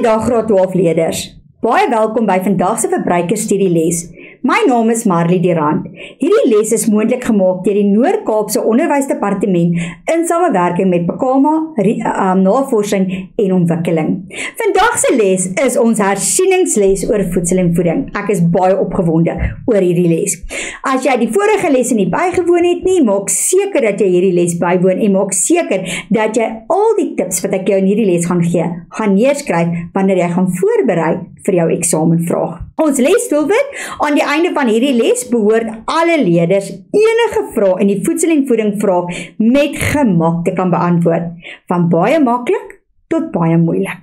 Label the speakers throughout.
Speaker 1: Goeiedag graad 12 leerders. Baie welkom by vandag se verbruikersstudieles. My naam is Marley Durant. Hierdie les is moontlik gemaak deur die Noord-Kaapse Onderwysdepartement in samewerking met Bekama Navorsing en Ontwikkeling. Vandag se les is ons hersieningsles oor voedsel en voeding. Ek is baie opgewonde oor hierdie les. As jy die vorige lesse nie bygewoon het nie, maak seker dat jy hierdie les bywoon en maak seker dat jy al die tips wat ek jou in hierdie les gaan gee, gaan neerskryf wanneer jy gaan voorberei vir jou eksamenvraag. Ons lesdoelwit aan die einde van hierdie les behoort alle leerders enige vraag in die voedsel en voeding vraag met gemak te kan beantwoord, van baie maklik tot baie moeilik.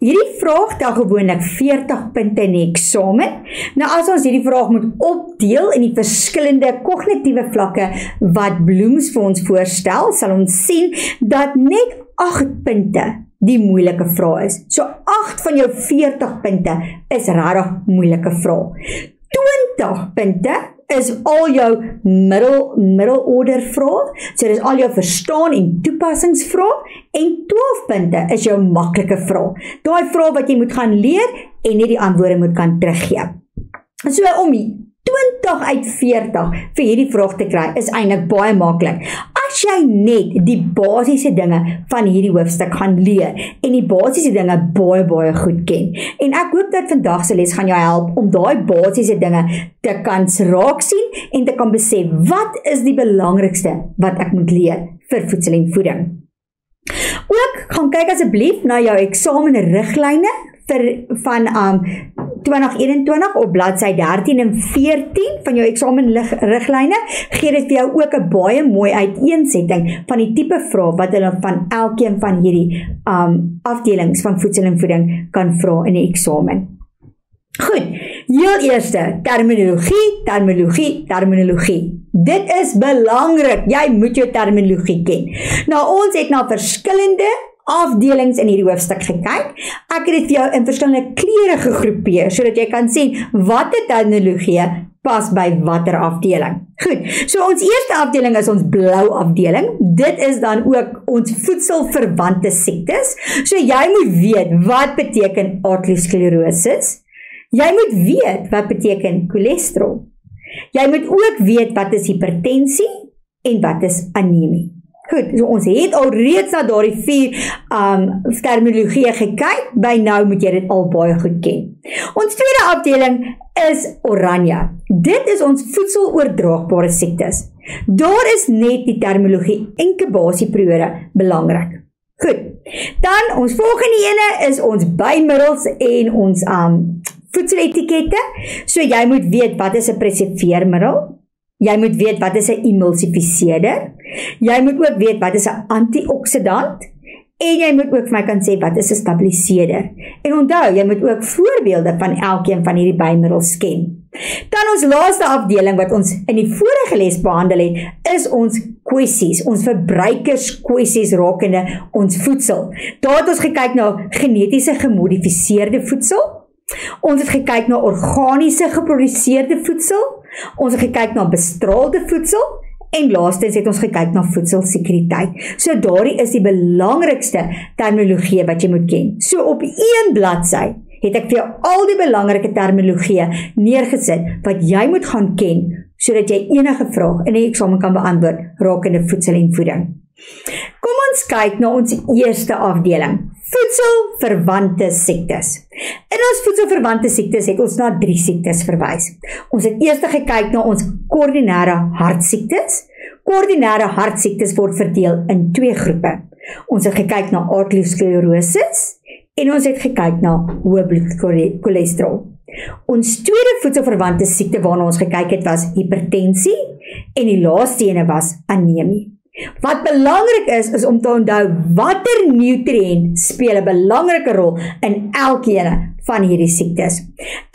Speaker 1: Hierdie vraag tel gewoonlik 40 punte in die eksamen. Nou as ons hierdie vraag moet opdeel in die verskillende kognitiewe vlakke wat Bloems vir ons voorstel, sal ons sien dat net 8 punte die moeilike vraag is. So 8 van jou 40 punte is regtig moeilike vrae. 20 punte is al jou middelorder vrae. So dis al jou verstaan en toepassingsvrae en 12 punte is jou maklike vrae. Daai vrae wat jy moet gaan leer en net die antwoorde moet kan teruggee. So om 20 uit 40 vir hierdie vraag te kry is eintlik baie maklik. As jy net die basiese dinge van hierdie hoofstuk gaan leer en die basiese dinge baie goed ken. En ek hoop dat vandag se les gaan jou help om daai basiese dinge te kan raak sien en te kan besef wat is die belangrikste wat ek moet leer vir voedsel en voeding. Ook gaan kyk asseblief na jou eksamenriglyne van 2021 op bladsy 13 en 14 van jou eksamenriglyne gee dit vir jou ook 'n baie mooi uiteensetting van die tipe vrae wat hulle van elkeen van hierdie afdelings van voedsel en voeding kan vra in die eksamen. Goed, heel eerste, terminologie. Dit is belangrik, jy moet jou terminologie ken. Nou, ons het na verskillende afdelings in hierdie hoofstuk gekyk. Ek het dit vir jou in verskillende kleure gegroepeer, sodat jy kan sien watter terminologie pas by watter afdeling. Goed, so ons eerste afdeling is ons blou afdeling. Dit is dan ook ons voedselverwante siektes. So jy moet weet wat beteken arteriosklerosis. Jy moet weet wat beteken cholesterol. Jy moet ook weet wat is hipertensie en wat is anemie. Goed, so ons het al reeds na daardie 4 terminologie gekyk, by nou moet jy dit al baie goed ken. Ons tweede afdeling is oranje. Dit is ons voedseloordraagbare siektes. Daar is net die terminologie inkubasieperiode belangrik. Goed, dan ons volgende ene is ons bymiddels en ons voedseletikette. So jy moet weet wat is 'n preserveermiddel. Jy moet weet wat is 'n emulsifiseerder. Jy moet ook weet wat is 'n antioksidant. En jy moet ook vir my kan sê wat is 'n stabiliseerder. En onthou, jy moet ook voorbeelde van elkeen van hierdie bymiddels ken. Dan ons laaste afdeling wat ons in die vorige les behandel het, is ons kwessies, ons verbruikerskwessies rakende ons voedsel. Daar het ons gekyk na genetiese gemodifiseerde voedsel. Ons het gekyk na organiese geproduseerde voedsel. Ons het gekyk na bestraalde voedsel. En laastens het ons gekyk na voedselsekuriteit. So daardie is die belangrikste terminologie wat jy moet ken. So op 1 bladsy het ek vir jou al die belangrike terminologie neergesit wat jy moet gaan ken, sodat jy enige vraag in die eksamen kan beantwoord rakende voedsel en voeding. Kom ons kyk na ons eerste afdeling. Voedselverwante siektes. In ons voedselverwante siektes het ons na 3 siektes verwys. Ons het eers gekyk na ons koordinêre hartsiektes. Koordinêre hartsiektes word verdeel in 2 groepe. Ons het gekyk na arteriosklerosis en ons het gekyk na hoë bloedcholesterol. Ons tweede voedselverwante siekte waarna ons gekyk het was hipertensie en die laaste ene was anemie. Wat belangrik is om te onthou watter nutriënt speel 'n belangrike rol in elkeen van hierdie siektes.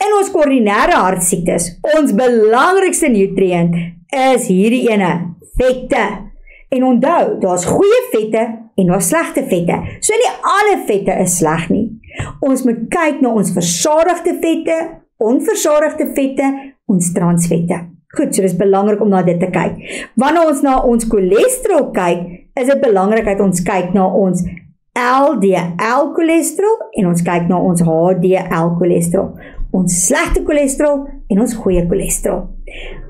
Speaker 1: In ons koordinêre hartsiektes, ons belangrikste nutriënt is hierdie ene, vette. En onthou, daar's goeie vette en daar's slegte vette. So nie alle vette is sleg nie. Ons moet kyk na ons versadigde vette, onversadigde vette, ons transvette. Goed, so dis belangrik om na dit te kyk. Wanneer ons na ons cholesterol kyk, is dit belangrik dat ons kyk na ons LDL cholesterol en ons kyk na ons HDL cholesterol. Ons slegte cholesterol en ons goeie cholesterol.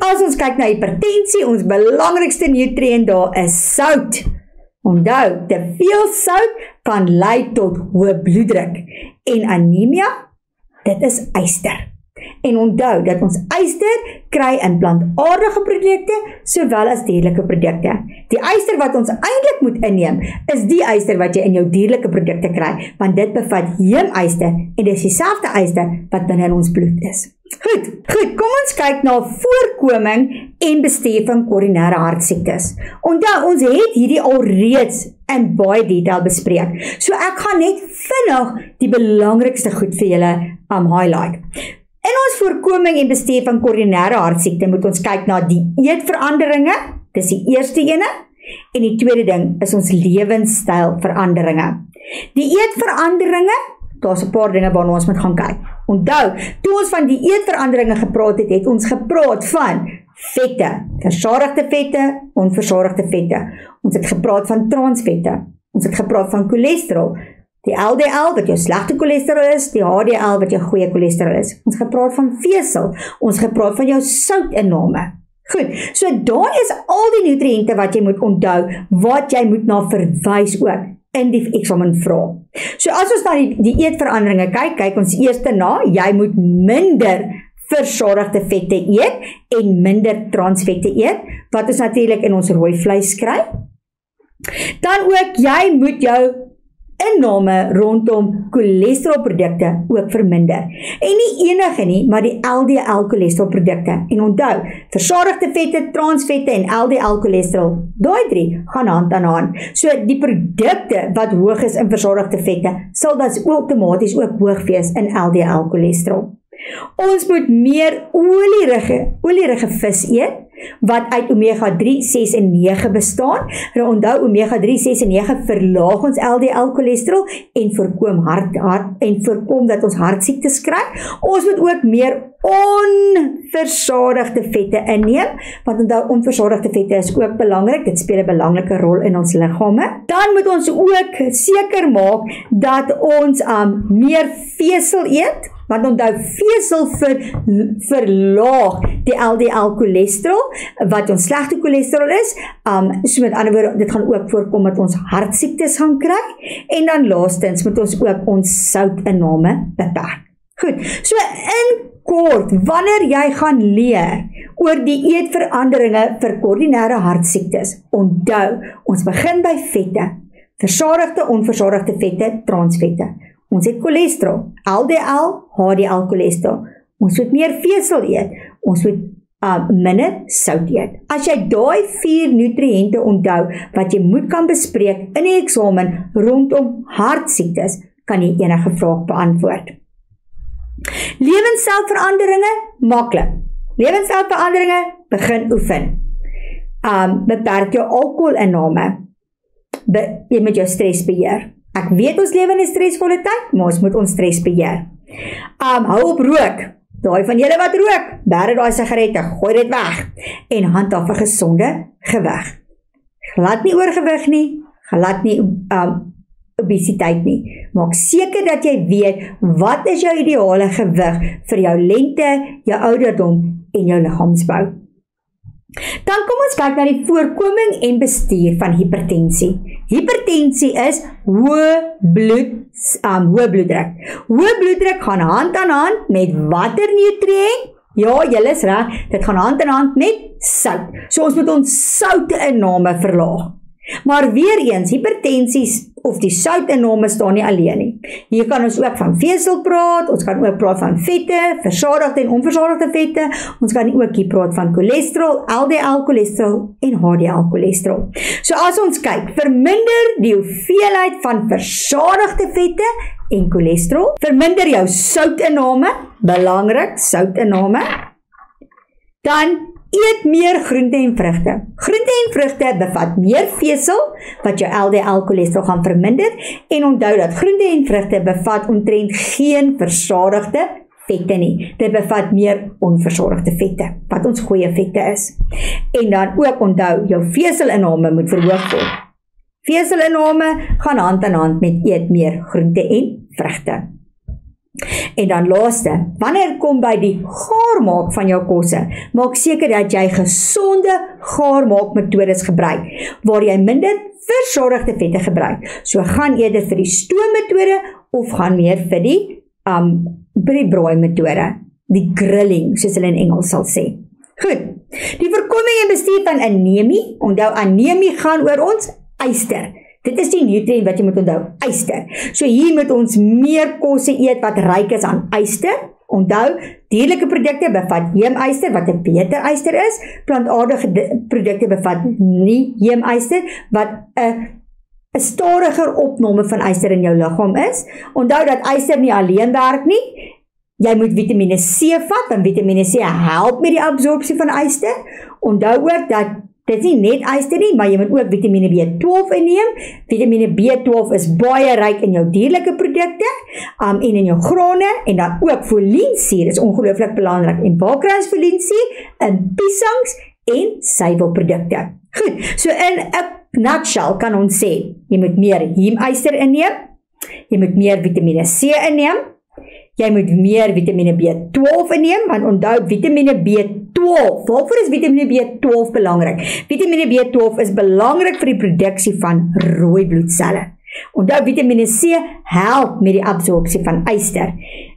Speaker 1: As ons kyk na hipertensie, ons belangrikste nutriënt daar is sout. Onthou, te veel sout kan lei tot hoë bloeddruk en anemia, dit is yster. En onthou dat ons yster kry in plantaardige produkte sowel as dierlike produkte. Die yster wat ons eintlik moet inneem, is die yster wat jy in jou dierlike produkte kry, want dit bevat heemyster en dis dieselfde yster wat binne in ons bloed is. Goed, kom ons kyk na voorkoming en bestuur van koronêre hartsiektes. Onthou, ons het hierdie alreeds in baie detail bespreek. So ek gaan net vinnig die belangrikste goed vir julle highlight. In ons voorkoming en bestuur van koronêre hartsiekte moet ons kyk na die eetveranderinge, dis die eerste ene, en die tweede ding is ons lewenstylveranderinge. Die eetveranderinge, daar's 'n paar dinge waarna ons moet gaan kyk. Onthou, toe ons van die eetveranderinge gepraat het, het ons gepraat van vette, versadigde vette, onversadigde vette. Ons het gepraat van transvette, ons het gepraat van cholesterol, die LDL wat jou slegte cholesterol is, die HDL wat jou goeie cholesterol is. Ons gepraat van vesel, ons gepraat van jou soutinname. Goed, so daar is al die nutriënte wat jy moet onthou, wat jy moet na verwys ook in die eksamen vra. So as ons na die eetveranderinge kyk ons eers na, jy moet minder versadigde vette eet en minder transvette eet, wat ons natuurlik in ons rooi vleis kry. Dan ook, jy moet jou inname rondom cholesterolprodukte ook verminder. En nie enige nie, maar die LDL cholesterolprodukte. En onthou, versadigde vette, transvette en LDL cholesterol, daai 3 gaan hand aan hand. So die produkte wat hoog is in versadigde vette, sal dan outomaties ook hoog wees in LDL cholesterol. Ons moet meer olierige vis eet, wat uit omega 3, 6 en 9 bestaan. Nou onthou, omega 3, 6 en 9 verlaag ons LDL cholesterol en voorkom dat ons hartsiektes kry. Ons moet ook meer onversadigde vette inneem, want onthou, onversadigde vette is ook belangrik, dit speel 'n belangrike rol in ons liggame. Dan moet ons ook seker maak dat ons meer vesel eet, want onthou, vesel verlaag die LDL cholesterol, wat ons slegte cholesterol is. So met ander woorde, dit gaan ook voorkom dat ons hartsiektes gaan kry. En dan laastens moet ons ook ons soutinname beperk. Goed, so in kort, wanneer jy gaan leer oor die eetveranderinge vir koronêre hartsiektes, onthou, ons begin by vette, versadigde, onversadigde vette, transvette. Ons het cholesterol, LDL, HDL cholesterol. Ons moet meer vesel eet. Ons moet minder sout eet. As jy daai 4 nutriënte onthou wat jy moet kan bespreek in die eksamen rondom hartsiektes, kan jy enige vraag beantwoord. Lewenstylveranderinge, maklik. Lewenstylveranderinge, begin oefen. Beperk jou alkoholinname. Jy moet jou stres beheer. Ek weet ons lewe in 'n stresvolle tyd, maar ons moet ons stres beheer. Hou op rook. Daai van julle wat rook, bære daai sigarette, gooi dit weg en handhaaf 'n gesonde gewig. Glad nie oorgewig nie, glad nie obesiteit nie. Maak seker dat jy weet wat is jou ideale gewig vir jou lengte, jou ouderdom en jou liggaamsbou. Dan kom ons kyk na die voorkoming en bestuur van hipertensie. Hipertensie is hoë bloeddruk. Hoë bloeddruk gaan hand aan hand met watter nutriënt? Ja, julle is reg, dit gaan hand aan hand met sout. So ons moet ons soutinname verlaag. Maar weer eens, hipertensie of die soutinname staan nie alleen nie. Hier kan ons ook van vesel praat, ons kan ook praat van vette, versadigde en onversadigde vette, ons kan ook hier praat van cholesterol, LDL cholesterol en HDL cholesterol. So as ons kyk, verminder die hoeveelheid van versadigde vette en cholesterol, verminder jou soutinname, belangrik, soutinname, dan eet meer groente en vrugte. Groente en vrugte bevat meer vesel, wat jou LDL cholesterol gaan verminder, en onthou dat groente en vrugte bevat omtrent geen versadigde vette nie. Dit bevat meer onversadigde vette, wat ons goeie vette is. En dan ook onthou, jou veselinname moet verhoog word. Veseliname gaan hand aan hand met eet meer groente en vrugte. En dan laaste, wanneer het kom by die gaarmaak van jou kosse, maak seker dat jy gesonde gaarmaakmetodes gebruik, waar jy minder versorgde vette gebruik. So gaan eerder vir die stoommetode of gaan meer vir die braaimetode, die grilling, soos hulle in Engels sal sê. Goed, die voorkoming en bestuur van anemie, onthou anemie gaan oor ons yster. Dit is die nutriënt wat jy moet onthou, yster. So hier moet ons meer kosse eet wat ryk is aan yster. Onthou, dierlike produkte bevat heemyster wat 'n beter yster is. Plantaardige produkte bevat nie heemyster wat 'n stadiger opname van yster in jou liggaam is. Onthou dat yster nie alleen werk nie. Jy moet Vitamine C vat, want Vitamine C help met die absorpsie van yster. Onthou ook dat dit nie net yster nie, maar jy moet ook Vitamine B12 inneem. Vitamine B12 is baie ryk in jou dierlike produkte en in jou grane, en dan ook foliensuur is ongelooflik belangrik. En waar kry ons foliensuur? In piesangs en suiwelprodukte. Goed, so in 'n nutshell kan ons sê, jy moet meer heemyster inneem, jy moet meer Vitamine C inneem, jy moet meer Vitamine B12 inneem, want onthou Vitamine B12, waarvoor is Vitamine B12 belangrik? Vitamine B12 is belangrik vir die produksie van rooi bloedselle. Onthou Vitamine C help met die absorpsie van yster.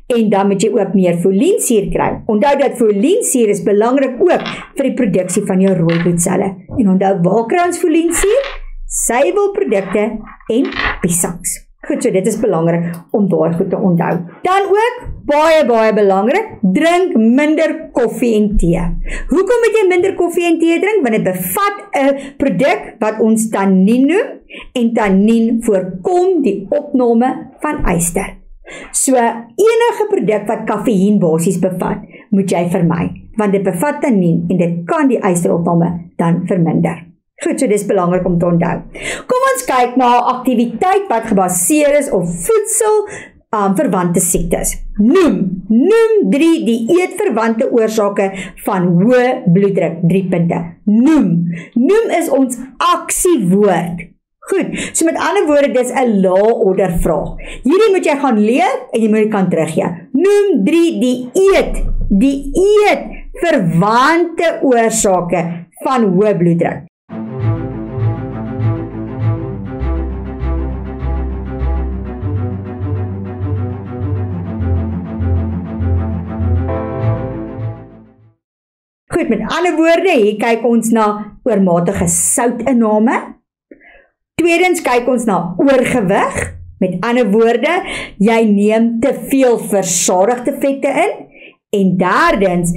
Speaker 1: En dan moet jy ook meer foliensuur kry. Onthou dat foliensuur is belangrik ook vir die produksie van jou rooi bloedselle. En onthou waar kry ons foliensuur? Suiwelprodukte en piesangs. Goed, so dit is belangrik om daai goed te onthou. Dan ook, baie belangrik, drink minder koffie en tee. Hoekom moet jy minder koffie en tee drink? Want dit bevat 'n produk wat ons tannien noem, en tannien voorkom die opname van yster. So, enige produk wat kafeïen basies bevat, moet jy vermy, want dit bevat tannien en dit kan die ysteropname dan verminder. Goed, so dis belangrik om te onthou. Kom ons kyk na 'n aktiwiteit wat gebaseer is op voedsel verwante siektes. Noem 3 die eetverwante oorsake van hoë bloeddruk. 3 punte. Noem is ons aksiewoord. Goed, so met ander woorde, dis 'n lae order vraag. Hierdie moet jy gaan leer en jy moet dit kan teruggee. Noem 3 die eet verwante oorsake van hoë bloeddruk. Goed, met ander woorde, hier kyk ons na oormatige soutinname. Tweedens kyk ons na oorgewig. Met ander woorde, jy neem te veel versadigde vette in. En derdens,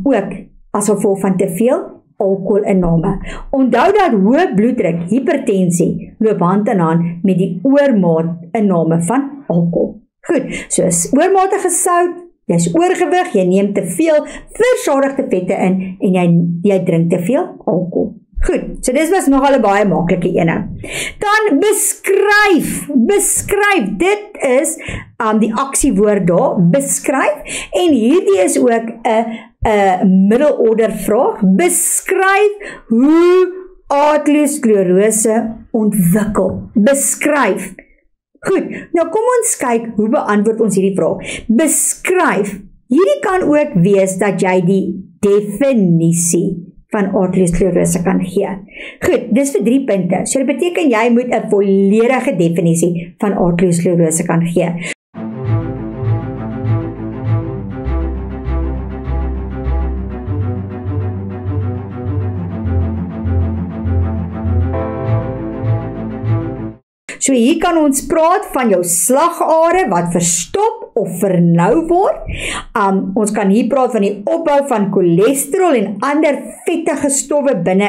Speaker 1: ook as gevolg van te veel alkoholinname. Onthou dat hoë bloeddruk, hipertensie, loop hand in hand met die oormaatinname van alkohol. Goed, soos oormatige sout, jy's oorgewig, jy neem te veel versadigde vette in en jy drink te veel alkohol. Goed, so dis was nogal 'n baie maklike ene. Dan beskryf, dit is die aksiewoord daar, beskryf, en hierdie is ook 'n middelorder vraag. Beskryf hoe aterosklerose ontwikkel. Beskryf. Goed, nou kom ons kyk hoe beantwoord ons hierdie vraag. Beskryf. Hierdie kan ook wees dat jy die definisie van aterosklerose kan gee. Goed, dis vir 3 punte. So dit beteken jy moet 'n volledige definisie van aterosklerose kan gee. So hier kan ons praat van jou slagare wat verstop of vernou word. Ons kan hier praat van die opbou van cholesterol en ander vettige stowwe binne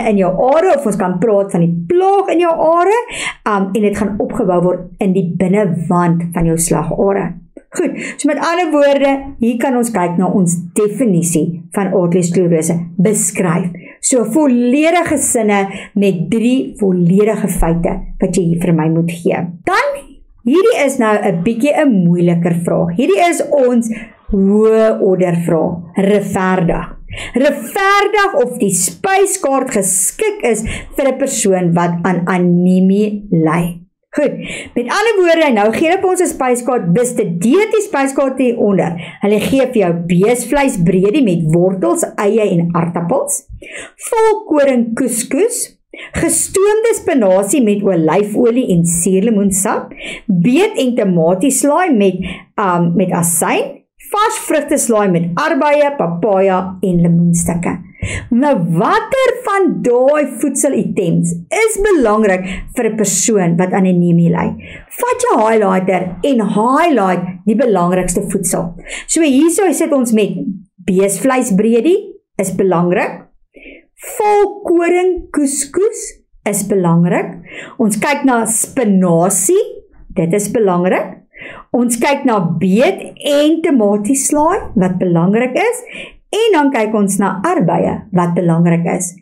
Speaker 1: in jou are, of ons kan praat van die plaag in jou are, en dit gaan opgebou word in die binnewand van jou slagare. Goed, so met ander woorde, hier kan ons kyk na ons definisie van aterosklerose. Beskryf. So volledige sinne met 3 volledige feite wat jy hier vir my moet gee. Dan, hierdie is nou 'n bietjie 'n moeiliker vraag. Hierdie is ons hoë order vraag. Regverdig. regverdig of die spyskaart geskik is vir 'n persoon wat aan anemie ly. Goed, met ander woorde, nou gee hulle op ons 'n spyskaart, bestudeer die spyskaart hieronder. Hulle gee vir jou beesvleisbredie met wortels, eie en aardappels, volkoring couscous, gestoomde spinasie met olyfolie en suurlemoensap, beet en tomatieslaai met asyn, vars vrugteslaai met arbeie, papaja en lemoenstukke. Nou, watter van daai voedselitems is belangrik vir 'n persoon wat aan anemie ly? Vat jou highlighter en highlight die belangrikste voedsel. So hierso sit ons met beesvleisbredie is belangrik. Volkoring couscous is belangrik. Ons kyk na spinasie, dit is belangrik. Ons kyk na beet en tomatieslaai wat belangrik is. En dan kyk ons na arbeie wat belangrik is.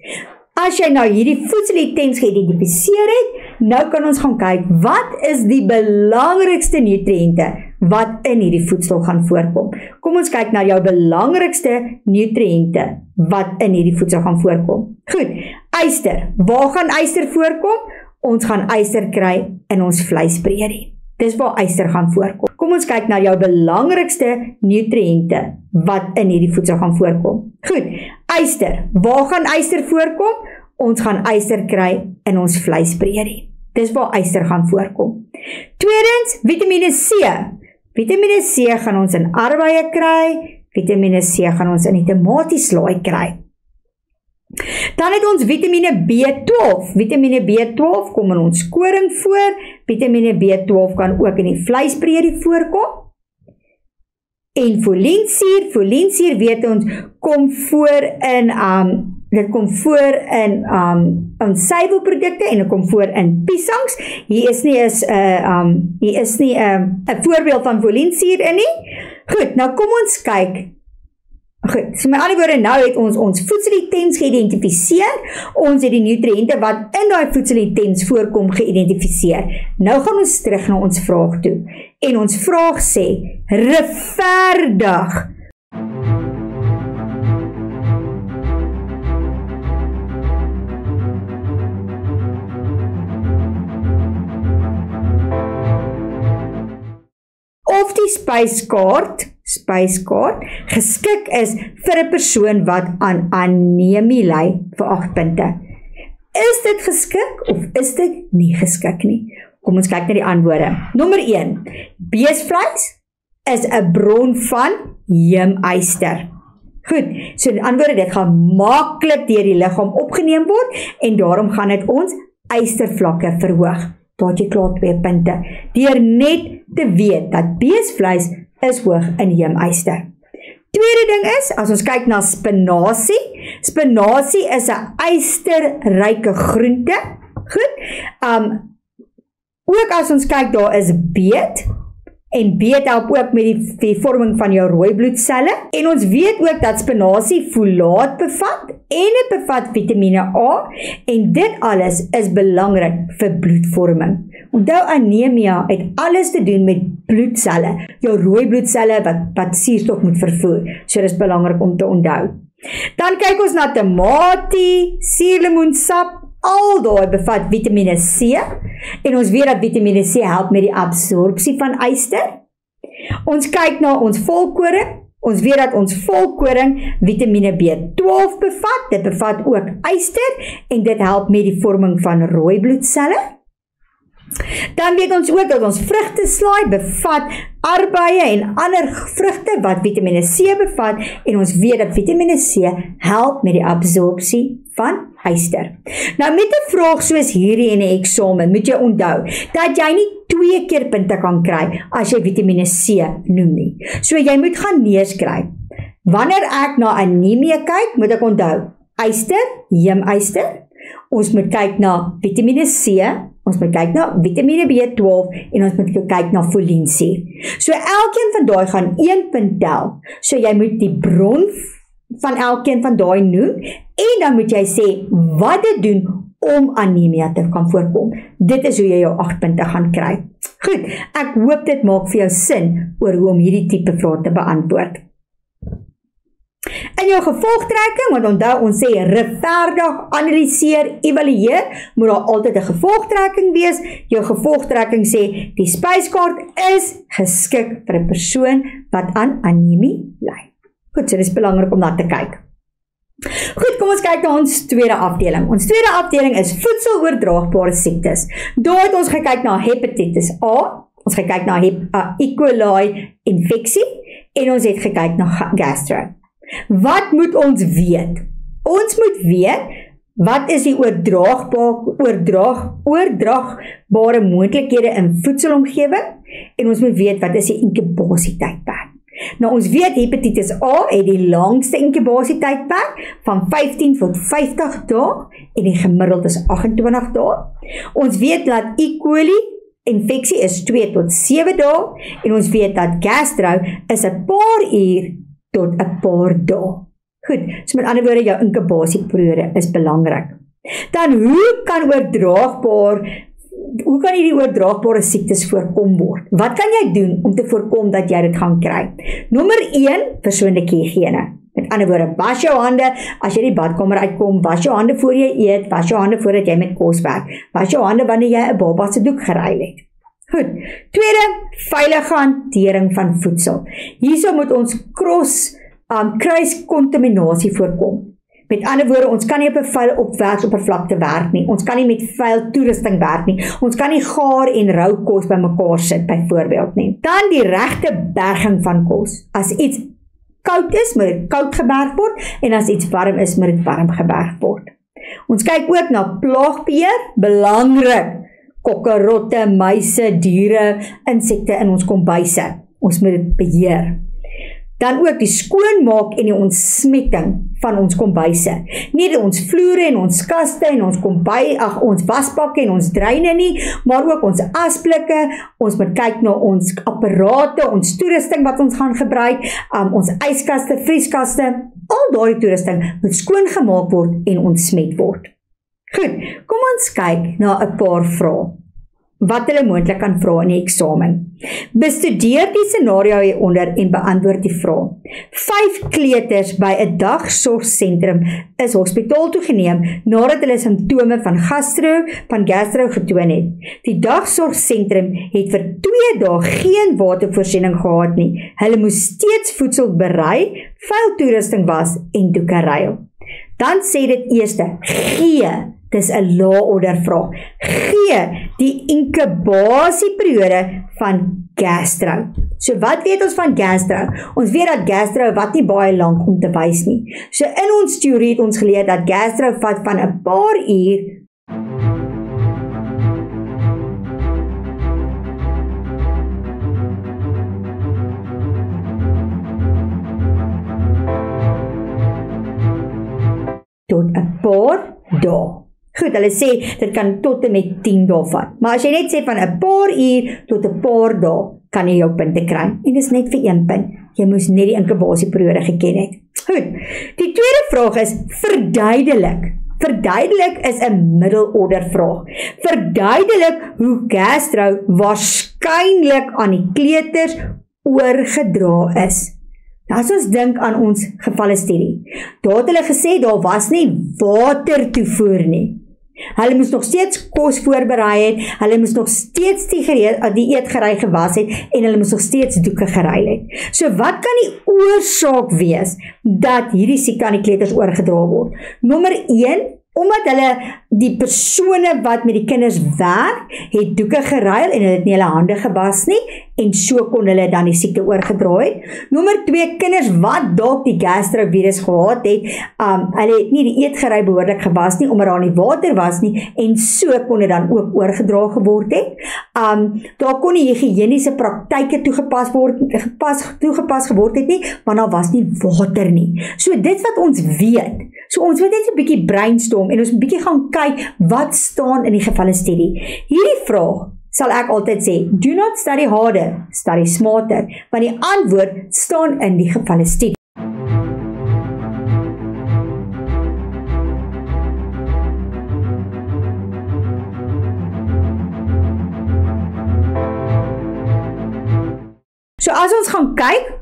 Speaker 1: As jy nou hierdie voedselitems geïdentifiseer het, nou kan ons gaan kyk wat is die belangrikste nutriënte wat in hierdie voedsel gaan voorkom. Kom ons kyk na jou belangrikste nutriënte wat in hierdie voedsel gaan voorkom. Goed, yster. Waar gaan yster voorkom? Ons gaan yster kry in ons vleisbredie. Dis waar yster gaan voorkom. Kom ons kyk na jou belangrikste nutriënte wat in hierdie voedsel gaan voorkom. Goed, yster. Waar gaan yster voorkom? Ons gaan yster kry in ons vleisbredie. Dis waar yster gaan voorkom. Tweedens, Vitamiene C. Vitamiene C gaan ons in arbeie kry. Vitamiene C gaan ons in die tomatieslaai kry. Dan het ons Vitamiene B12. Vitamiene B12 kom in ons koring voor. Vitamiene B12 kan ook in die vleisbredie voorkom. En foliensuur. Foliensuur weet ons kom voor in dit kom voor in suiwelprodukte en dit kom voor in piesangs. Hier is nie 'n voorbeeld van foliensuur in nie. Goed, nou kom ons kyk. Goed, so met ander woorde, nou het ons voedselitems geïdentifiseer, ons het die nutriënte wat in daai voedselitems voorkom geïdentifiseer. Nou gaan ons terug na ons vraag toe. En ons vraag sê, regverdig. Of die spyskaart geskik is vir 'n persoon wat aan anemie ly vir 8 punte. Is dit geskik of is dit nie geskik nie? Kom ons kyk na die antwoorde. Nommer 1. Beesvleis is 'n bron van heemyster. Goed, so die antwoorde, dit gaan maklik deur die liggaam opgeneem word en daarom gaan dit ons ystervlakke verhoog. Daar het jy klaar 2 punte. Deur net te weet dat beesvleis is hoog in heemyster. Tweede ding is, as ons kyk na spinasie. Spinasie is 'n ysterryke groente. Goed. Ook as ons kyk, daar is beet. En beet help ook met die vorming van jou rooi bloedselle. En ons weet ook dat spinasie folaat bevat en dit bevat Vitamiene A en dit alles is belangrik vir bloedvorming. Onthou, anemia het alles te doen met bloedselle, jou rooi bloedselle wat suurstof moet vervoer. So dis belangrik om te onthou. Dan kyk ons na tamatie, suurlemoensap. Al daai bevat Vitamiene C en ons weet dat Vitamiene C help met die absorpsie van yster. Ons kyk na ons volkoring. Ons weet dat ons volkoring Vitamiene B12 bevat. Dit bevat ook yster en dit help met die vorming van rooi bloedselle. Dan weet ons ook dat ons vrugteslaai bevat arbeie en ander vrugte wat Vitamiene C bevat en ons weet dat Vitamiene C help met die absorpsie van yster. Nou met 'n vraag soos hierdie in 'n eksamen moet jy onthou dat jy nie 2 keer punte kan kry as jy Vitamiene C noem nie. So jy moet gaan neerskryf. Wanneer ek na anemie kyk, moet ek onthou yster, heemyster. Ons moet kyk na Vitamiene C, ons moet kyk na Vitamiene B12 en ons moet kyk na foliensuur. So elkeen van daai gaan 1 punt tel. So jy moet die bron van elkeen van daai noem en dan moet jy sê wat dit doen om anemia te kan voorkom. Dit is hoe jy jou 8 punte gaan kry. Goed, ek hoop dit maak vir jou sin oor hoe om hierdie tipe vrae te beantwoord. In jou gevolgtrekking, want onthou ons sê regverdig, analiseer, evalueer, moet daar altyd 'n gevolgtrekking wees. Jou gevolgtrekking sê die spyskaart is geskik vir 'n persoon wat aan anemie ly. Goed, so dis belangrik om na te kyk. Goed, kom ons kyk na ons tweede afdeling. Ons tweede afdeling is voedseloordraagbare siektes. Daar het ons gekyk na hepatitis A, ons gekyk na E. coli infeksie en ons het gekyk na gastro. Wat moet ons weet? Ons moet weet wat is die oordraagbare moontlikhede in voedselomgewing en ons moet weet wat is die inkubasietydperk. Nou ons weet hepatitis A het die langste inkubasietydperk van 15 tot 50 dae en die gemiddeld is 28 dae. Ons weet dat E. coli infeksie is 2 tot 7 dae en ons weet dat gastro is 'n paar uur tot 'n paar dae. Goed, so met ander woorde jou inkubasieperiode is belangrik. Dan hoe kan hierdie oordraagbare siektes voorkom word? Wat kan jy doen om te voorkom dat jy dit gaan kry? Nommer 1, persoonlike higiëne. Met ander woorde, was jou hande as jy die badkamer uitkom, was jou hande voor jy eet, was jou hande voordat jy met kos werk, was jou hande wanneer jy 'n baba se doek geruil het. Goed. Tweede, veilige hantering van voedsel. Hierso moet ons kruiskontaminasie voorkom. Met ander woorde, ons kan nie op 'n vuil werksoppervlakte werk nie. Ons kan nie met vuil toerusting werk nie. Ons kan nie gaar en rou kos bymekaar sit byvoorbeeld nie. Dan die regte berging van kos. As iets koud is, moet dit koud geberg word en as iets warm is, moet dit warm geberg word. Ons kyk ook na plaagbeheer, belangrik. Kokkerotte, muise, diere, insekte in ons kombuise. Ons moet dit beheer. Dan ook die skoonmaak en die ontsmetting van ons kombuise. Nie ons vloere en ons kaste en ons ons wasbakke en ons dreine nie, maar ook ons asblikke. Ons moet kyk na ons apparate, ons toerusting wat ons gaan gebruik, ons yskaste, vrieskaste, al daardie toerusting moet skoongemaak word en ontsmet word. Goed, kom ons kyk na 'n paar vrae wat hulle moontlik kan vra in die eksamen. Bestudeer die scenario hieronder en beantwoord die vraag. 5 kleuters by 'n dagsorgsentrum is hospitaal toe geneem nadat hulle simptome van gastro getoon het. Die dagsorgsentrum het vir 2 dae geen watervoorsiening gehad nie. Hulle moes steeds voedsel berei, vuil toerusting was en doeke ruil. Dan sê dit eerste, dis 'n lae-order vraag. Die inkubasieperiode van gastro. So wat weet ons van gastro? Ons weet dat gastro wat nie baie lank om te wys nie. So in ons teorie het ons geleer dat gastro vat van 'n paar uur tot 'n paar dae. Goed, hulle sê dit kan tot en met 10 dae vat. Maar as jy net sê van 'n paar uur tot 'n paar dae, kan jy jou punte kry. En dis net vir 1 punt. Jy moes net die inkubasieperiode geken het. Goed. Die tweede vraag is verduidelik. Verduidelik is 'n middelorder vraag. Verduidelik hoe gastro waarskynlik aan die kleuters oorgedra is. Nou as ons dink aan ons gevalle studie, daar het hulle gesê daar was nie water toevoer nie. Hulle moes nog steeds kos voorberei het, hulle moes nog steeds die eetgerei gewas het en hulle moes nog steeds doeke geruil het. So wat kan die oorsaak wees dat hierdie siekte aan die kleuters oorgedra word? Nommer 1, omdat hulle die persone wat met die kinders werk, het doeke geruil en hulle het nie hulle hande gewas nie en so kon hulle dan die siekte oorgedra het. Nommer 2, kinders wat dalk die gastrovirus gehad het, hulle het nie die eetgerei behoorlik gewas nie omdat daar nie water was nie en so kon dit dan ook oorgedra geword het. Daar kon nie higiëniese praktyke toegepas geword het nie, want daar was nie water nie. So dit wat ons weet. So ons moet net 'n bietjie brainstorm en ons moet 'n bietjie gaan kyk wat staan in die gevalle studie. Hierdie vraag sal ek altyd sê, do not study harder, study smarter, want die antwoord staan in die gevalle studie. So as ons gaan kyk,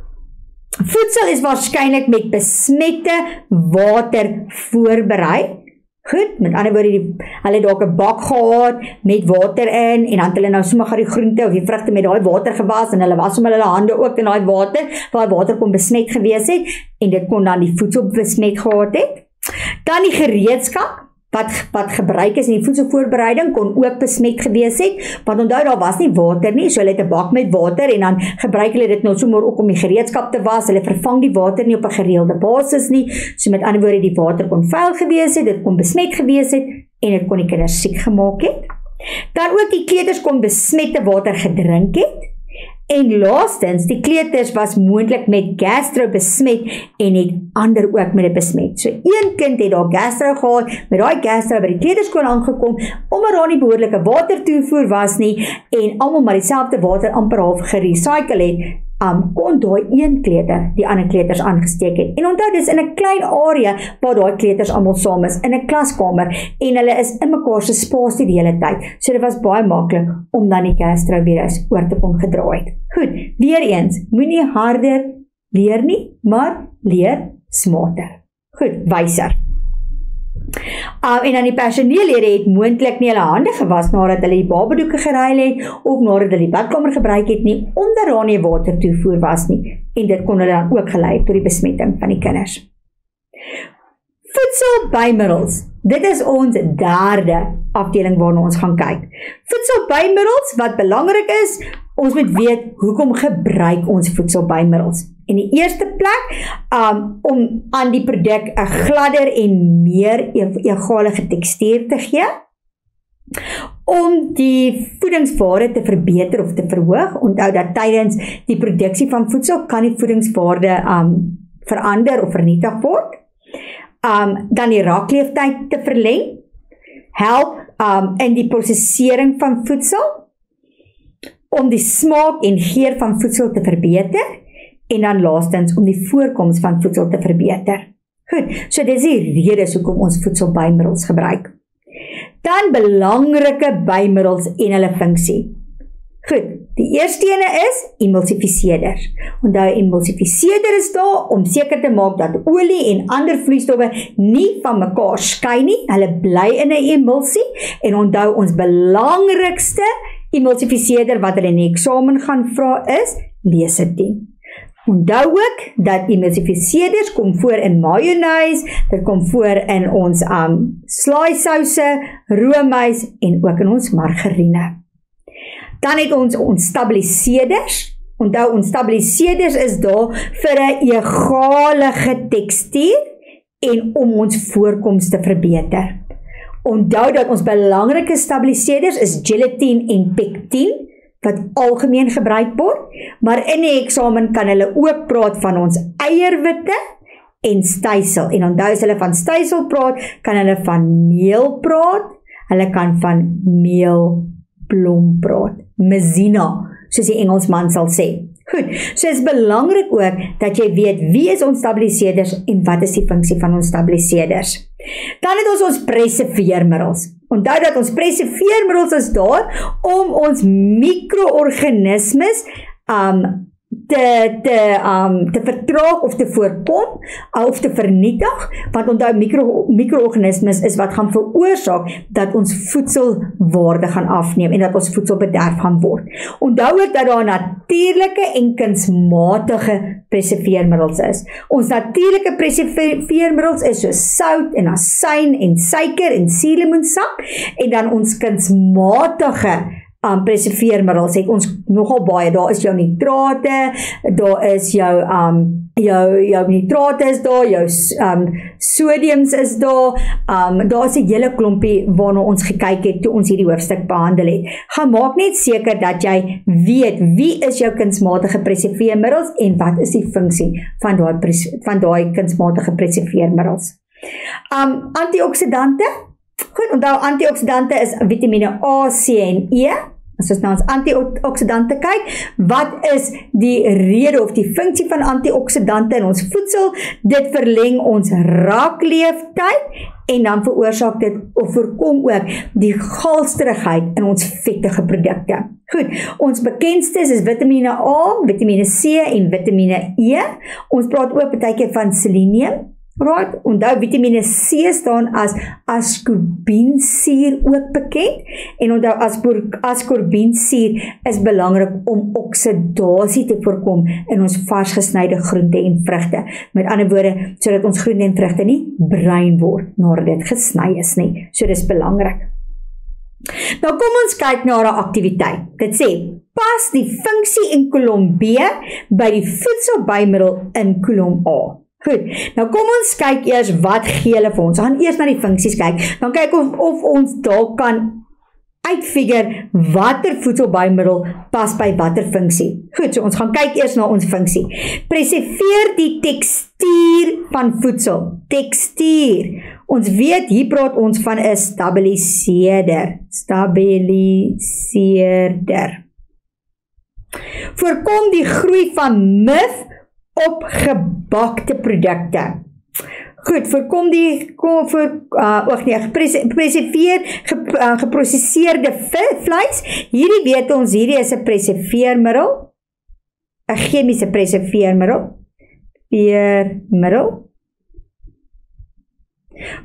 Speaker 1: Voedsel is waarskynlik met besmette water voorberei. Goed, met ander woorde, hulle het dalk 'n bak gehad met water in en dan het hulle nou sommer die groente of die vrugte met daai water gewas en hulle was sommer hulle hande ook in daai water, waar water kon besmet gewees het en dit kon dan die voedsel besmet gehad het. Dan die gereedskap wat gebruik is in die voedselvoorbereiding kon ook besmet gewees het, want onthou daar was nie water nie, so hulle het 'n bak met water en dan gebruik hulle dit nou sommer ook om die gereedskap te was. Hulle vervang die water nie op 'n gereelde basis nie, so met ander woorde die water kon vuil gewees het, dit kon besmet gewees het en dit kon die kinders siek gemaak het. Dan ook die kleuters kon besmette water gedrink het. En laastens, die kleuters was moontlik met gastro besmet en het ander ook met dit besmet. So een kind het daar gastro gehad, met daai gastro by die kleuterskool aangekom, omdat daar nie behoorlike watertoevoer was nie en almal maar dieselfde water amper half gerecycle het, kon daai een kleuter die ander kleuters aangesteek het. En onthou, dis in 'n klein area waar daai kleuters almal saam is, in 'n klaskamer, en hulle is in mekaar se spasie die hele tyd. So dit was baie maklik om dan die gastrovirus oor te kon gedra het. Goed, weer eens, moenie harder leer nie, maar leer smarter. Goed, wyser. En dan die personeellede het moontlik nie hulle hande gewas nadat hulle die babadoeke geruil het of nadat hulle die badkamer gebruik het nie, omdat daar nie watertoevoer was nie. En dit kon hulle dan ook gelei tot die besmetting van die kinders. Voedselbymiddels. Dit is ons derde afdeling waarna ons gaan kyk. Voedselbymiddels, wat belangrik is, ons moet weet hoekom gebruik ons voedselbymiddels. In die eerste plek, om aan die produk 'n gladder en meer egalige tekstuur te gee, om die voedingswaarde te verbeter of te verhoog. Onthou dat tydens die produksie van voedsel kan die voedingswaarde verander of vernietig word. Dan die rakleeftyd te verleng, help in die prosesering van voedsel, om die smaak en geur van voedsel te verbeter, en dan laastens om die voorkoms van voedsel te verbeter. Goed, so dis die redes hoekom ons voedselbymiddels gebruik. Dan belangrike bymiddels en hulle funksie. Goed, die eerste ene is emulsifiseerders. Onthou, emulsifiseerder is daar om seker te maak dat olie en ander vloeistowwe nie van mekaar skei nie. Hulle bly in 'n emulsie. En onthou, ons belangrikste emulsifiseerder wat hulle in die eksamen gaan vra is lecithin. Onthou ook dat emulsifiseerders kom voor in mayonnaise, dit kom voor in ons slaaisouse, roomys en ook in ons margarine. Dan het ons stabiliseerders. Onthou, ons stabiliseerders is daar vir 'n egalige tekstuur en om ons voorkoms te verbeter. Onthou dat ons belangrike stabiliseerders is gelatin en pektin, wat algemeen gebruik word, maar in die eksamen kan hulle ook praat van ons eiërwitte en stysel. En onthou, as hulle van stysel praat, kan hulle van meel praat, hulle kan van meelblom praat, maizena, soos die Engelsman sal sê. Goed, so is belangrik ook dat jy weet wie is ons stabiliseerders en wat is die funksie van ons stabiliseerders. Dan het ons preserveermiddels. Onthou dat ons preserveermiddels is daar om ons mikroorganismes te vertraag of te voorkom of te vernietig, want onthou mikroorganismes is wat gaan veroorsaak dat ons voedselwaarde gaan afneem en dat ons voedsel bederf gaan word. Onthou ook dat daar natuurlike en kunsmatige preserveermiddels is. Ons natuurlike preserveermiddels is soos sout en asyn en suiker en suurlemoensap, en dan ons kunsmatige preserveermiddels het ons nogal baie. Daar is jou nitrate, daar is jou nitrate is daar, jou sodiums is daar, daar is 'n hele klompie waarna ons gekyk het toe ons hierdie hoofstuk behandel het. Gaan maak net seker dat jy weet wie is jou kunsmatige preserveermiddels en wat is die funksie van daai kunsmatige preserveermiddels. Antioksidante. Goed, onthou, antioksidante is vitamine A, C en E. As ons na ons antioksidante kyk, wat is die rede of die funksie van antioksidante in ons voedsel? Dit verleng ons raakleeftyd en dan veroorsaak dit of voorkom ook die galsterigheid in ons vettige produkte. Goed, ons bekendstes is Vitamine A, Vitamine C en Vitamine E. Ons praat ook baie keer van selenium. Right, onthou Vitamine C staan as ascorbinsuur ook bekend en onthou ascorbinsuur is belangrik om oksidasie te voorkom in ons vars gesnyde groente en vrugte. Met ander woorde, sodat ons groente en vrugte nie bruin word nadat dit gesny is nie. So dis belangrik. Nou kom ons kyk na 'n aktiwiteit. Dit sê, pas die funksie in kolom B by die voedselbymiddel in kolom A. Goed, nou kom ons kyk eers wat gee hulle vir ons. Ons gaan eers na die funksies kyk, dan kyk of ons dalk kan uitfigure watter voedselbymiddel pas by watter funksie. Goed, so ons gaan kyk eers na ons funksie. Preserveer die tekstuur van voedsel. Tekstuur. Ons weet, hier praat ons van 'n stabiliseerder. Stabiliseerder. Voorkom die groei van mif op gebakte produkte. Goed, voorkom preserveer geprosesseerde vleis. Hierdie weet ons, hierdie is 'n preserveermiddel, 'n chemiese preserveermiddel.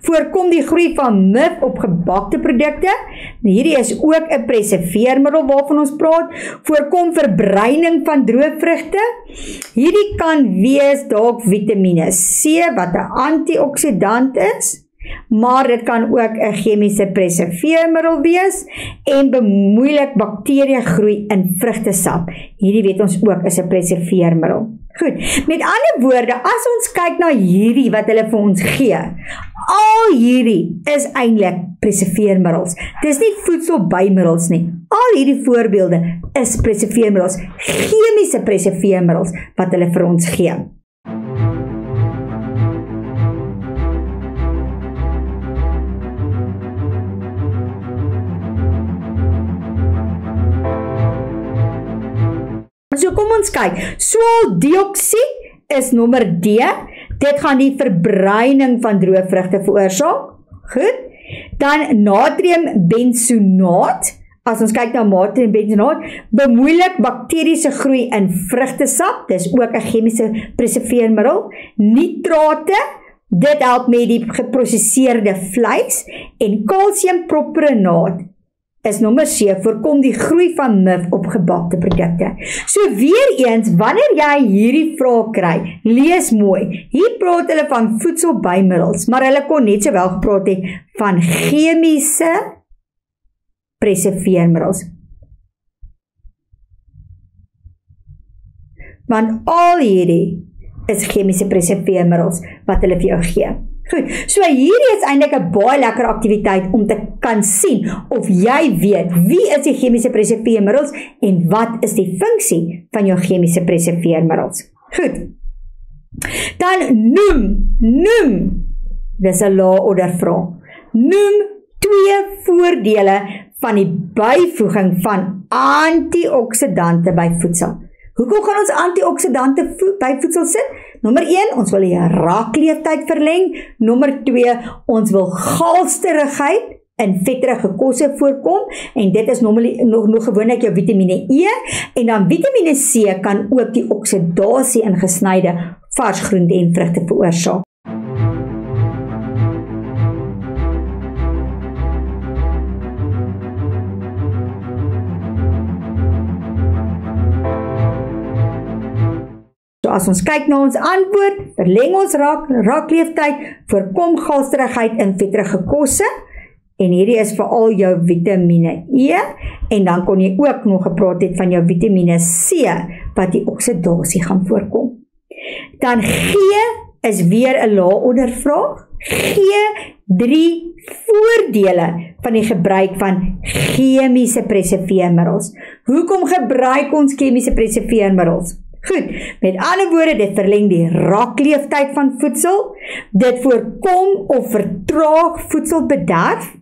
Speaker 1: Voorkom die groei van mif op gebakte produkte. Hierdie is ook 'n preserveermiddel waarvan ons praat. Voorkom verbruining van droë vrugte. Hierdie kan wees dalk Vitamine C wat 'n antioksidant is, maar dit kan ook 'n chemiese preserveermiddel wees en bemoeilik bakterieë groei in vrugtesap. Hierdie weet ons ook is 'n preserveermiddel. Goed, met ander woorde, as ons kyk na hierdie wat hulle vir ons gee, al hierdie is eintlik preserveermiddels. Dis nie voedselbymiddels nie. Al hierdie voorbeelde is preserveermiddels, chemiese preserveermiddels wat hulle vir ons gee. So kom ons kyk, swooldioksied is nommer D, dit gaan die verbruining van droë vrugte veroorsaak, goed, dan natriumbensonaat, as ons kyk na natriumbensonaat, bemoeilik bakteriese groei in vrugtesap, dis ook 'n chemiese preserveermiddel, nitrate, dit help met die geprosesseerde vleis, en kalsiumpropenaat, is nommer C, voorkom die groei van mif op gebakte produkte. So weer eens, wanneer jy hierdie vraag kry, lees mooi. Hier praat hulle van voedselbymiddels, maar hulle kon net sowel gepraat het van chemiese preserveermiddels. Want al hierdie is chemiese preserveermiddels wat hulle vir jou gee. Goed, so hierdie is eintlik 'n baie lekker aktiwiteit om te kan sien of jy weet wie is die chemiese preserveermiddels en wat is die funksie van jou chemiese preserveermiddels. Goed. Dan noem. Dis 'n lae-order vraag. Noem 2 voordele van die byvoeging van antioksidante by voedsel. Hoekom gaan ons antioksidante by voedsel sit? Nommer 1, ons wil die raakleeftyd verleng. Nommer 2, ons wil galsterigheid in vetterige kosse voorkom. En dit is nog gewoonlik jou Vitamine E. En dan Vitamine C kan ook die oksidasie in gesnyde vars groente en vrugte veroorsaak. As ons kyk na ons antwoord, verleng ons raakleeftyd, voorkom galsterigheid in vetterige kosse, en hierdie is veral jou Vitamine E, en dan kon jy ook nog gepraat het van jou Vitamine C, wat die oksidasie gaan voorkom. Dan G is weer 'n lae-order vraag. Gee 3 voordele van die gebruik van chemiese preserveermiddels. Hoekom gebruik ons chemiese preserveermiddels? Goed, met ander woorde, dit verleng die raakleeftyd van voedsel, dit voorkom of vertraag voedselbederf,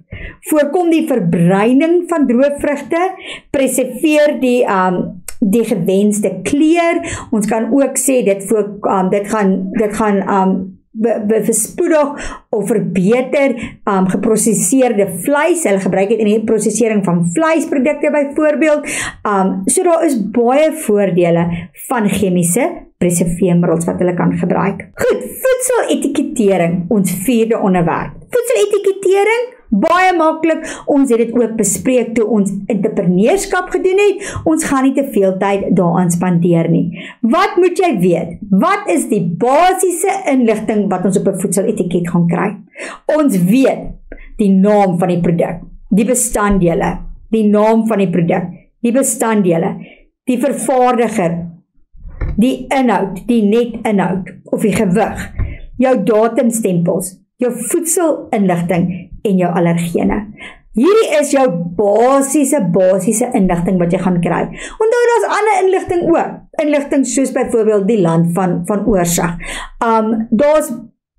Speaker 1: voorkom die verbruining van droë vrugte, preserveer die gewenste kleur. Ons kan ook sê dit gaan bespoedig of verbeter geprosesseerde vleis. Hulle gebruik dit in die prosesering van vleisprodukte byvoorbeeld. So daar is baie voordele van chemiese preserveermiddels wat hulle kan gebruik. Goed, voedseletikettering, ons 4de onderwerp. Voedseletikettering, baie maklik. Ons het dit ook bespreek toe ons entrepreneurskap gedoen het. Ons gaan nie te veel tyd daaraan spandeer nie. Wat moet jy weet? Wat is die basiese inligting wat ons op 'n voedseletiket gaan kry? Ons weet die naam van die produk, die bestanddele, die naam van die produk, die bestanddele, die vervaardiger, die inhoud, die netinhoud of die gewig, jou datumstempels, jou voedselinligting en jou allergene. Hierdie is jou basiese inligting wat jy gaan kry. Onthou daar's ander inligting ook. Inligting soos byvoorbeeld die land van oorsig. Daar's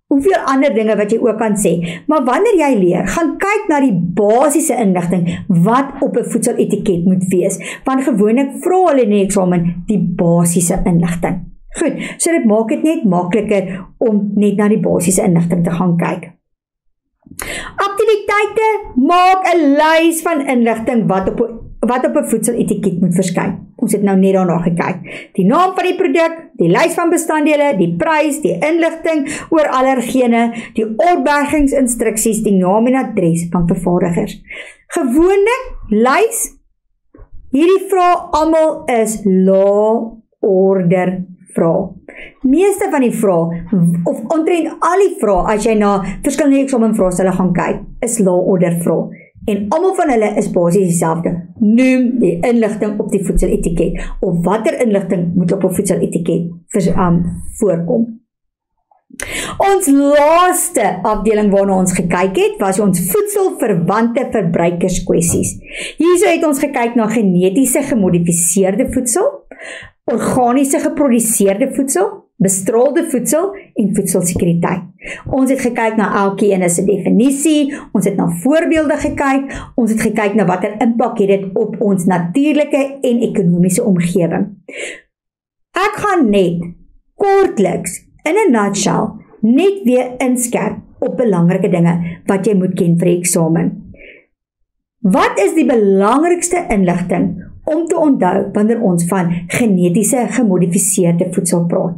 Speaker 1: hoeveel ander dinge wat jy ook kan sê. Maar wanneer jy leer, gaan kyk na die basiese inligting wat op 'n voedseletiket moet wees. Want gewoonlik vra hulle in die eksamen die basiese inligting. Goed, so dit maak dit net makliker om net na die basiese inligting te gaan kyk. Aktiwiteite, maak 'n lys van inligting wat op 'n voedseletiket moet verskyn. Ons het nou net daarna gekyk. Die naam van die produk, die lys van bestanddele, die prys, die inligting oor allergene, die opbergingsinstruksies, die naam en adres van vervaardigers. Gewoonlik lys, hierdie vrae almal is lae order vrae. Meeste van die vrae, of omtrent al die vrae, as jy na verskillende eksamenvraestelle gaan kyk, is lae order vrae. En almal van hulle is basies dieselfde. Noem die inligting op die voedseletiket, of watter inligting moet op 'n voedseletiket voorkom. Ons laaste afdeling waarna ons gekyk het, was ons voedselverwante verbruikerskwessies. Hierso het ons gekyk na genetiese gemodifiseerde voedsel, organiese geproduseerde voedsel, bestraalde voedsel en voedselsekuriteit. Ons het gekyk na elkeen se definisie, ons het na voorbeelde gekyk, ons het gekyk na watter impak het dit op ons natuurlike en ekonomiese omgewing. Ek gaan net kortliks, in 'n nutshell, net weer inskerp op belangrike dinge wat jy moet ken vir die eksamen. Wat is die belangrikste inligting om te onthou wanneer ons van genetiese gemodifiseerde voedsel praat?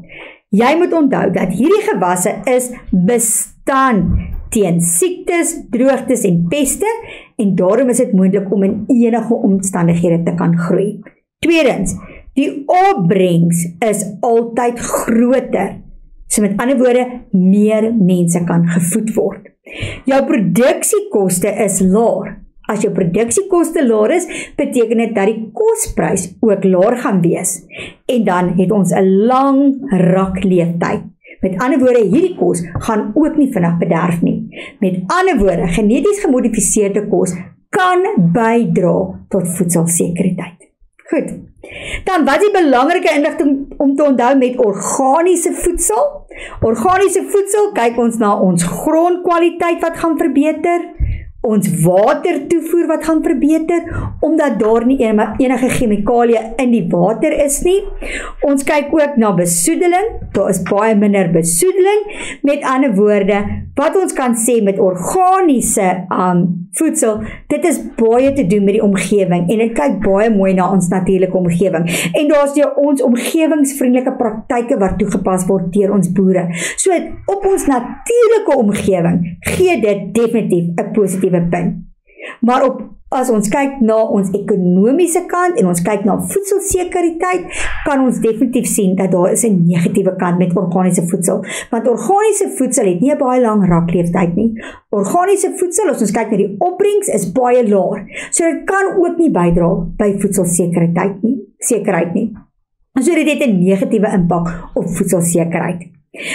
Speaker 1: Jy moet onthou dat hierdie gewasse is bestand teen siektes, droogtes en peste en daarom is dit moontlik om in enige omstandighede te kan groei. Tweedens, die opbrengs is altyd groter. So met ander woorde, meer mense kan gevoed word. Jou produksiekoste is laer. As jou produksiekoste laer is, beteken dit dat die kosprys ook laer gaan wees. En dan het ons 'n lang rakleeftyd. Met ander woorde, hierdie kos gaan ook nie vinnig bederf nie. Met ander woorde, geneties gemodifiseerde kos kan bydra tot voedselsekuriteit. Goed. Dan wat is die belangrike inligting om te onthou met organiese voedsel? Organiese voedsel, kyk ons na ons grondkwaliteit wat gaan verbeter, ons watertoevoer wat gaan verbeter, omdat daar nie enige chemikalieë in die water is nie. Ons kyk ook na besoedeling, daar is baie minder besoedeling. Met ander woorde, wat ons kan sê met organiese voedsel, dit is baie te doen met die omgewing en dit kyk baie mooi na ons natuurlike omgewing. En daar's ons omgewingsvriendelike praktyke wat toegepas word deur ons boere. So op ons natuurlike omgewing gee dit definitief 'n positiewe punt. Maar as ons kyk na ons ekonomiese kant en ons kyk na voedselsekuriteit, kan ons definitief sien dat daar is 'n negatiewe kant met organiese voedsel. Want organiese voedsel het nie 'n baie lang rakleeftyd nie. Organiese voedsel, as ons kyk na die opbrengs, is baie laer. So dit kan ook nie bydra by voedselsekuriteit nie. So dit het 'n negatiewe impak op voedselsekuriteit.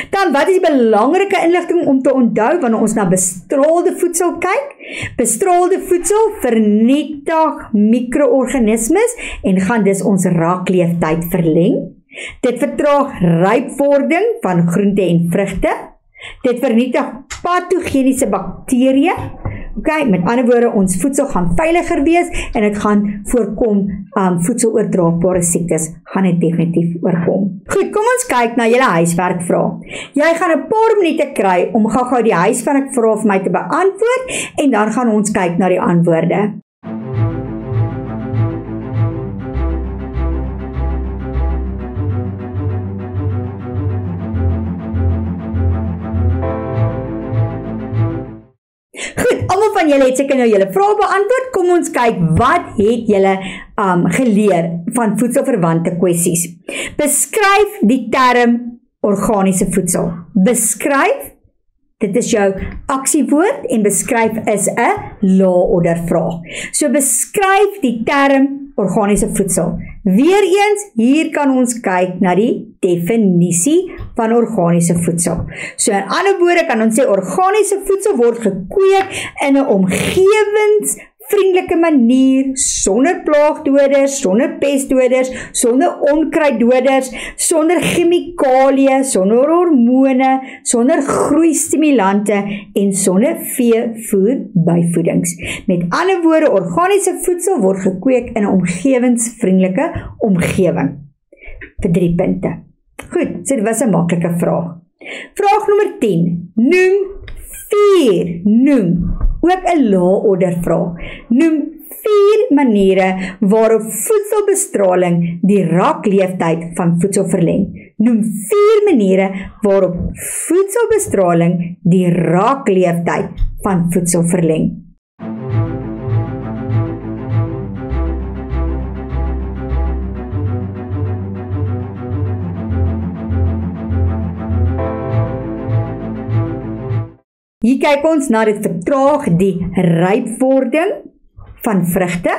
Speaker 1: Dan, wat is die belangrike inligting om te onthou wanneer ons na bestraalde voedsel kyk? Bestraalde voedsel vernietig mikroorganismes en gaan dus ons rakleeftyd verleng. Dit vertraag rypwording van groente en vrugte. Dit vernietig patogeniese bakterieë, Okay, met ander woorde, ons voedsel gaan veiliger wees en dit gaan voorkom voedseloordraagbare siektes gaan dit definitief oorkom. Goed, kom ons kyk na julle huiswerkvrae. Jy gaan 'n paar minute kry om gou-gou die huiswerkvrae vir my te beantwoord en dan gaan ons kyk na die antwoorde. Goed, almal van julle het seker nou julle vrae beantwoord. Kom ons kyk, wat het julle geleer van voedselverwante kwessies? Beskryf die term organiese voedsel. Beskryf, dit is jou aksiewoord en beskryf is 'n lae-order vraag. So beskryf die term organiese voedsel. Weereens, hier kan ons kyk na die definisie van organiese voedsel. So in ander woorde kan ons sê organiese voedsel word gekweek in 'n omgewingsvriendelike manier, sonder plaagdoders, sonder pestdoders, sonder onkruiddoders, sonder chemikalieë, sonder hormone, sonder groeistimulante en sonder veevoerbyvoedings. Met ander woorde, organiese voedsel word gekweek in 'n omgewingsvriendelike omgewing. Vir 3 punte. Goed, so dit was 'n maklike vraag. Vraag nommer 10. Noem ook 'n lae-order vraag. Noem 4 maniere waarop voedselbestraling die rakleeftyd van voedsel verleng. Noem 4 maniere waarop voedselbestraling die rakleeftyd van voedsel verleng. Hier kyk ons na dit vertraag die rypwording van vrugte.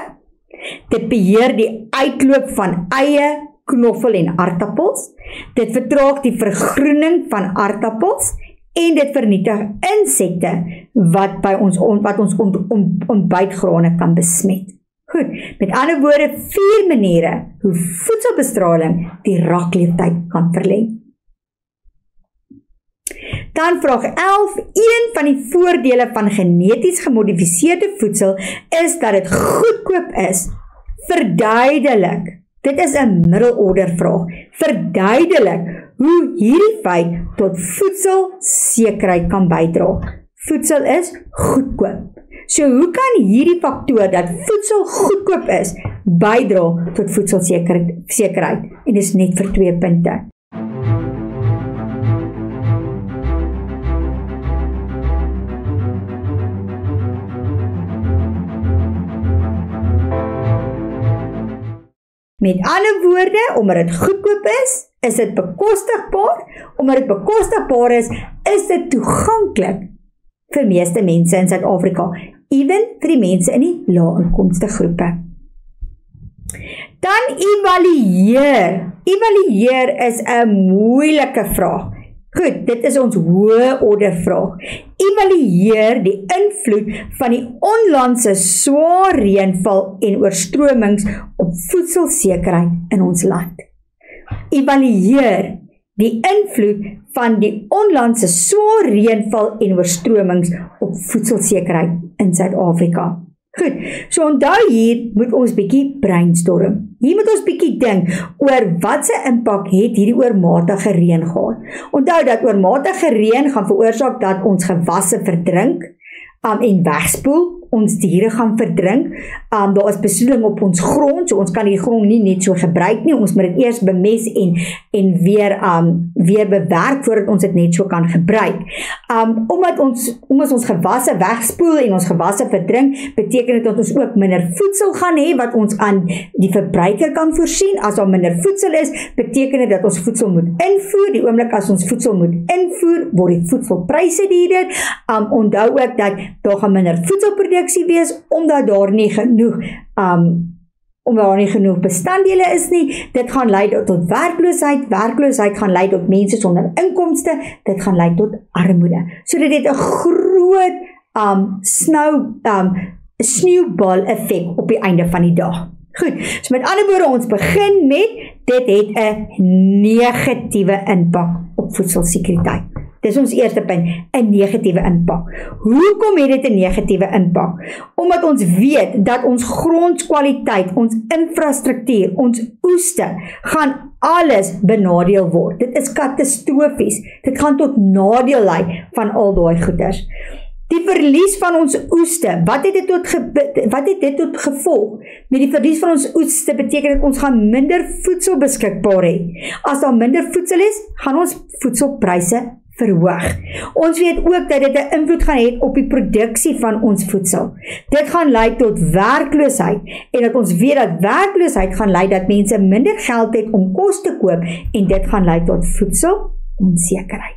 Speaker 1: Dit beheer die uitloop van eie, knoffel en aardappels. Dit vertraag die vergroening van aardappels en dit vernietig insekte wat ons ontbytgrane kan besmet. Goed, met ander woorde 4 maniere hoe voedselbestraling die rakleeftyd kan verleng. Dan vraag 11, een van die voordele van geneties gemodifiseerde voedsel is dat dit goedkoop is. Verduidelik, dit is 'n middelorder vraag, verduidelik hoe hierdie feit tot voedselsekerheid kan bydra. Voedsel is goedkoop. So hoe kan hierdie faktoor dat voedsel goedkoop is, bydra tot voedselsekerheid? En dis net vir 2 punte. Met ander woorde, omdat dit goedkoop is dit bekostigbaar. Omdat dit bekostigbaar is dit toeganklik vir meeste mense in Suid-Afrika, ewen vir die mense in die lae-inkomste groepe. Dan evalueer. Evalueer is 'n moeilike vraag. Goed, dit is ons hoë order vraag. Evalueer die invloed van die onlandse swaar reënval en oorstromings op voedselsekerheid in ons land. Evalueer die invloed van die onlandse swaar reënval en oorstromings op voedselsekerheid in Suid-Afrika. Goed, so onthou hier moet ons bietjie brainstorm. Hier moet ons bietjie dink oor wat se impak het hierdie oormatige reën gehad. Onthou dat oormatige reën gaan veroorsaak dat ons gewasse verdrink en wegspoel. Ons diere gaan verdrink. Daar is besoedeling op ons grond, so ons kan die grond nie net so gebruik nie. Ons moet dit eers bemes en weer bewerk voordat ons dit net so kan gebruik. Omdat ons gewasse wegspoel en ons gewasse verdrink, beteken dit dat ons ook minder voedsel gaan hê wat ons aan die verbruiker kan voorsien. As daar minder voedsel is, beteken dit dat ons voedsel moet invoer. Die oomblik as ons voedsel moet invoer, word die voedselpryse duurder. Onthou ook dat daar gaan minder voedselproduksie wees omdat daar nie genoeg bestanddele is nie. Dit gaan lei tot werkloosheid. Werkloosheid gaan lei tot mense sonder inkomste. Dit gaan lei tot armoede. So dit het 'n groot sneeubal effek op die einde van die dag. Goed, so met ander woorde, ons begin met dit het 'n negatiewe impak op voedselsekuriteit. Dis ons eerste punt, 'n negatiewe impak. Hoekom het dit 'n negatiewe impak? Omdat ons weet dat ons grondskwaliteit, ons infrastruktuur, ons oeste, gaan alles benadeel word. Dit is katastrofies. Dit gaan tot nadeel lei van al daai goeders. Die verlies van ons oeste, wat het dit tot gevolg? Met die verlies van ons oeste beteken dat ons gaan minder voedsel beskikbaar hê. As daar minder voedsel is, gaan ons voedselpryse verhoog. Ons weet ook dat dit 'n invloed gaan hê op die produksie van ons voedsel. Dit gaan lei tot werkloosheid en dat ons weet dat werkloosheid gaan lei dat mense minder geld het om kos te koop en dit gaan lei tot voedselonsekerheid.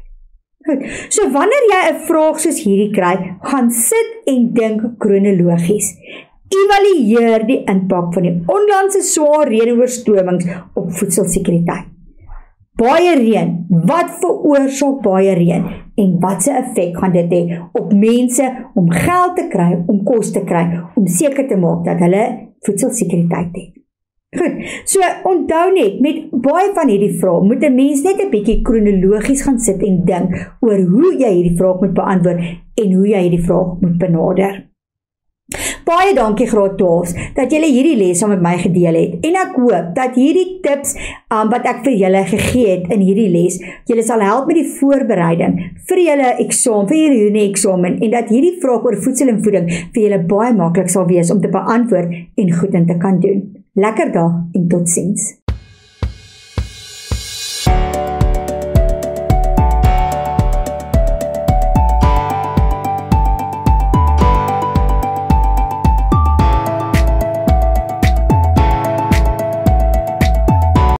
Speaker 1: Goed, so wanneer jy 'n vraag soos hierdie kry, gaan sit en dink kronologies. Evalueer die impak van die onlangse swaar reënoorstromings op voedselsekuriteit. Baie reën, wat veroorsaak baie reën en watse effek gaan dit hê op mense om geld te kry, om kos te kry, om seker te maak dat hulle voedselsekuriteit het. Goed, so onthou net, met baie van hierdie vrae moet 'n mens net 'n bietjie kronologies gaan sit en dink oor hoe jy hierdie vraag moet beantwoord en hoe jy hierdie vraag moet benader. Baie dankie Graad 12 dat julle hierdie les saam met my gedeel het en ek hoop dat hierdie tips wat ek vir julle gegee het in hierdie les, julle sal help met die voorbereiding vir julle eksamen, vir julle Junie-eksamen en dat hierdie vraag oor voedsel en voeding vir julle baie maklik sal wees om te beantwoord en goed in te kan doen. Lekker dag en totsiens.